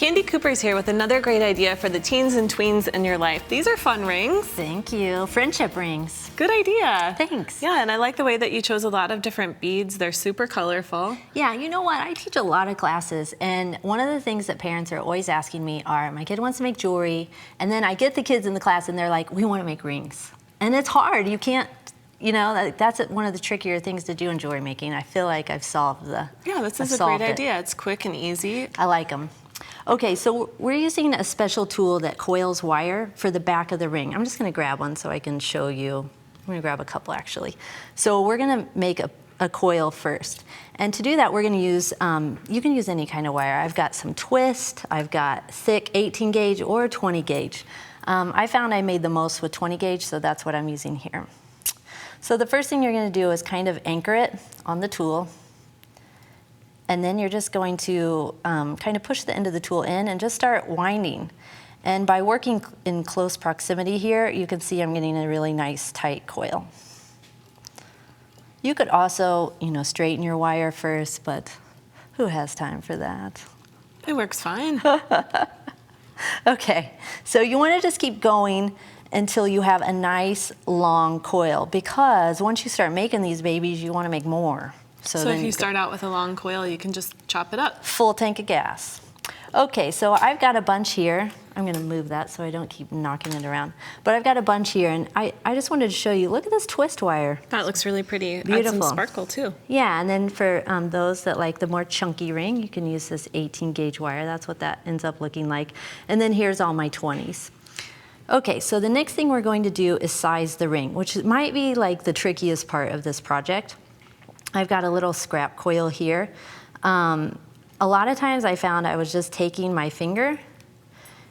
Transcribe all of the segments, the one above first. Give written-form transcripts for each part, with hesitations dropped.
Candie Cooper's here with another great idea for the teens and tweens in your life. These are fun rings. Thank you. Friendship rings. Good idea. Thanks. Yeah, and I like the way that you chose a lot of different beads. They're super colorful. Yeah, you know what? I teach a lot of classes, and one of the things that parents are always asking me are, my kid wants to make jewelry, and then I get the kids in the class and they're like, we want to make rings. And it's hard. You can't, you know, that's one of the trickier things to do in jewelry making. I feel like I've solved the Yeah, this is a great idea. It's quick and easy. I like them. Okay, so we're using a special tool that coils wire for the back of the ring. I'm just going to grab one so I can show you. I'm going to grab a couple actually. So we're going to make a coil first. And to do that, we're going to use, you can use any kind of wire. I've got some twist, I've got thick 18 gauge or 20 gauge. I found I made the most with 20 gauge, so that's what I'm using here. So the first thing you're going to do is kind of anchor it on the tool. And then you're just going to kind of push the end of the tool in and just start winding. And by working in close proximity here, you can see I'm getting a really nice tight coil. You could also, you know, straighten your wire first, but who has time for that? It works fine. Okay, so you want to just keep going until you have a nice long coil, because once you start making these babies, you want to make more. So if you start out with a long coil, you can just chop it up. Full tank of gas. Okay, so I've got a bunch here. I'm going to move that so I don't keep knocking it around. But I've got a bunch here, and I just wanted to show you, look at this twist wire. That looks really pretty. Beautiful. Adds some sparkle too. Yeah, and then for those that like the more chunky ring, you can use this 18 gauge wire. That's what that ends up looking like. And then here's all my 20s. Okay, so the next thing we're going to do is size the ring, which might be like the trickiest part of this project. I've got a little scrap coil here. A lot of times I found I was just taking my finger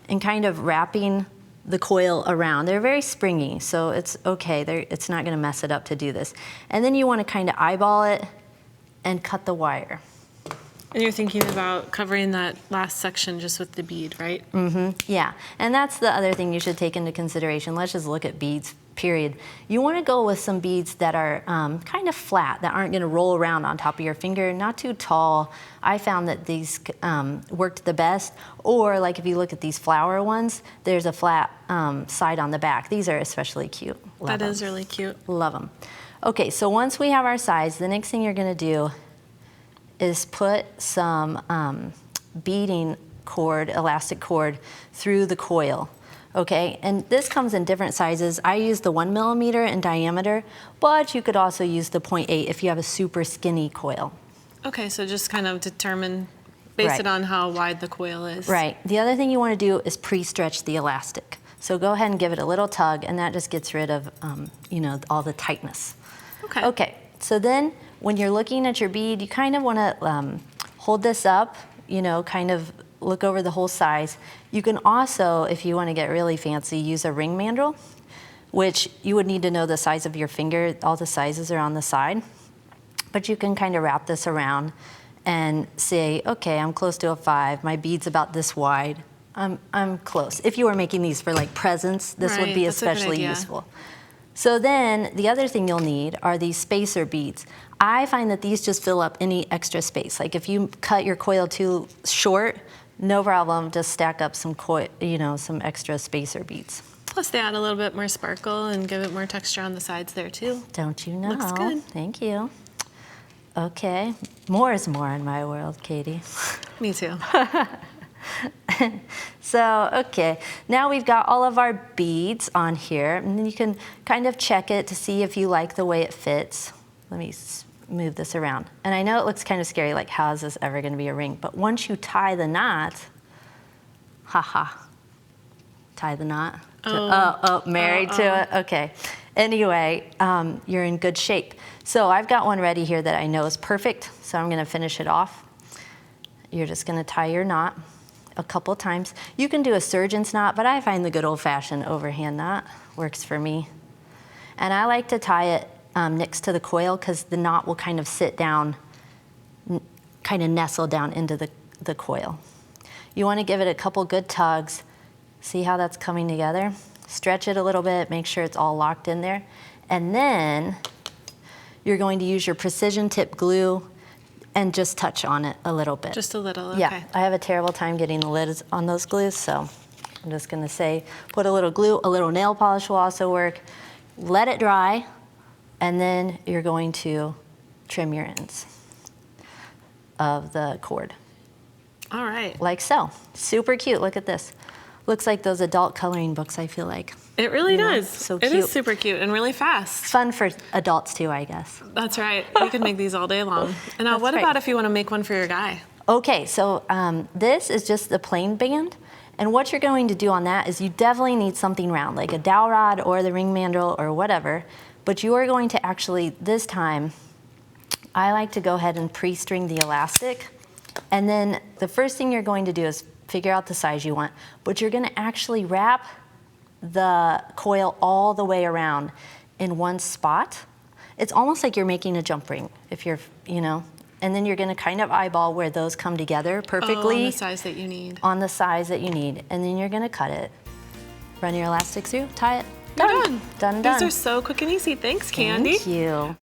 and kind of wrapping the coil around. They're very springy, so it's okay. It's not gonna mess it up to do this. And then you wanna kind of eyeball it and cut the wire. And you're thinking about covering that last section just with the bead, right? Mm-hmm, yeah, and that's the other thing you should take into consideration. Let's just look at beads, period. You want to go with some beads that are kind of flat, that aren't going to roll around on top of your finger, not too tall. I found that these worked the best. Or like if you look at these flower ones, there's a flat side on the back. These are especially cute. Love That them. is really cute. Love them. Okay, so once we have our sides, the next thing you're going to do is put some beading cord, elastic cord, through the coil. Okay, and this comes in different sizes. I use the 1 millimeter in diameter, but you could also use the 0.8 if you have a super skinny coil. Okay, so just kind of base it on how wide the coil is. Right. The other thing you want to do is pre-stretch the elastic. So go ahead and give it a little tug, and that just gets rid of, you know, all the tightness. Okay. Okay, so then when you're looking at your bead, you kind of want to hold this up, you know, kind of look over the whole size. You can also, if you want to get really fancy, use a ring mandrel, which you would need to know the size of your finger. All the sizes are on the side. But you can kind of wrap this around and say, okay, I'm close to a 5. My bead's about this wide. I'm close. If you were making these for like presents, this would be especially useful. So then the other thing you'll need are these spacer beads. I find that these just fill up any extra space. Like if you cut your coil too short, no problem, just stack up some some extra spacer beads. Plus they add a little bit more sparkle and give it more texture on the sides there too. Don't you know? Looks good. Thank you. Okay, more is more in my world, Katie. Me too. So, okay, now we've got all of our beads on here, and then you can kind of check it to see if you like the way it fits. Let me move this around. And I know it looks kind of scary, like how is this ever going to be a ring? But once you tie the knot, tie the knot. Married to it? Okay. Anyway, you're in good shape. So I've got one ready here that I know is perfect, so I'm going to finish it off. You're just going to tie your knot a couple times. You can do a surgeon's knot, but I find the good old-fashioned overhand knot works for me. And I like to tie it next to the coil because the knot will kind of sit down, kind of nestle down into the coil. You want to give it a couple good tugs. See how that's coming together? Stretch it a little bit, make sure it's all locked in there. And then you're going to use your precision tip glue and just touch on it a little bit. Just a little, okay. Yeah, I have a terrible time getting the lids on those glues, so I'm just gonna say, put a little glue, a little nail polish will also work. Let it dry, and then you're going to trim your ends of the cord. All right. Like so. Super cute, look at this. Looks like those adult coloring books, I feel like. It really know, does. so It cute. is super cute and really fast. Fun for adults too, I guess. That's right. You could make these all day long. And now That's what right. about if you want to make one for your guy? Okay, so this is just the plain band. And what you're going to do on that is you definitely need something round, like a dowel rod or the ring mandrel or whatever. But you are going to actually, this time, I like to go ahead and pre-string the elastic. And then the first thing you're going to do is figure out the size you want. But you're going to actually wrap the coil all the way around in one spot. It's almost like you're making a jump ring, if you're, and then you're going to kind of eyeball where those come together perfectly. On the size that you need. On the size that you need. And then you're going to cut it. Run your elastic through, tie it. You're done. Done. These are so quick and easy. Thanks, Candie. Thank you.